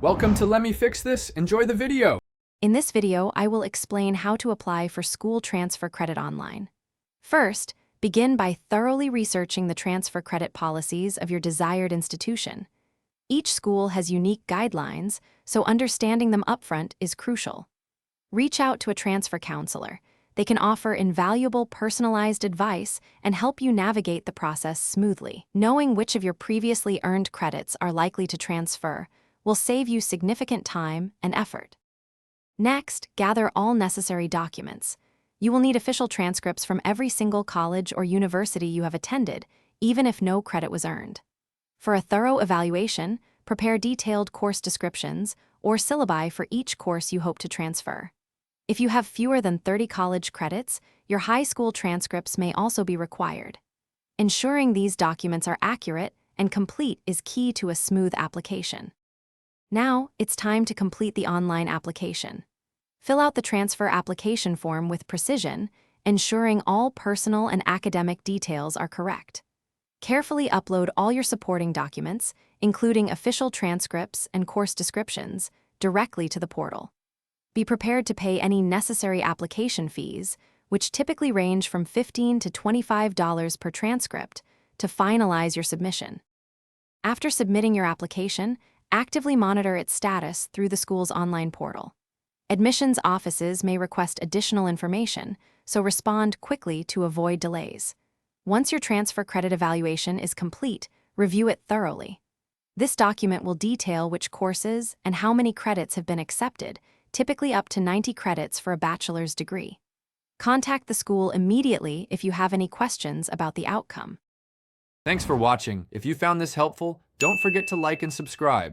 Welcome to Let Me Fix This. Enjoy the video. In this video, I will explain how to apply for school transfer credit online. First, begin by thoroughly researching the transfer credit policies of your desired institution. Each school has unique guidelines, so understanding them upfront is crucial. Reach out to a transfer counselor. They can offer invaluable personalized advice and help you navigate the process smoothly. Knowing which of your previously earned credits are likely to transfer will save you significant time and effort. Next, gather all necessary documents. You will need official transcripts from every single college or university you have attended, even if no credit was earned. For a thorough evaluation, prepare detailed course descriptions or syllabi for each course you hope to transfer. If you have fewer than 30 college credits, your high school transcripts may also be required. Ensuring these documents are accurate and complete is key to a smooth application. Now, it's time to complete the online application. Fill out the transfer application form with precision, ensuring all personal and academic details are correct. Carefully upload all your supporting documents, including official transcripts and course descriptions, directly to the portal. Be prepared to pay any necessary application fees, which typically range from $15 to $25 per transcript, to finalize your submission. After submitting your application, actively monitor its status through the school's online portal. Admissions offices may request additional information, so respond quickly to avoid delays. Once your transfer credit evaluation is complete, review it thoroughly. This document will detail which courses and how many credits have been accepted, typically up to 90 credits for a bachelor's degree. Contact the school immediately if you have any questions about the outcome. Thanks for watching. If you found this helpful, don't forget to like and subscribe.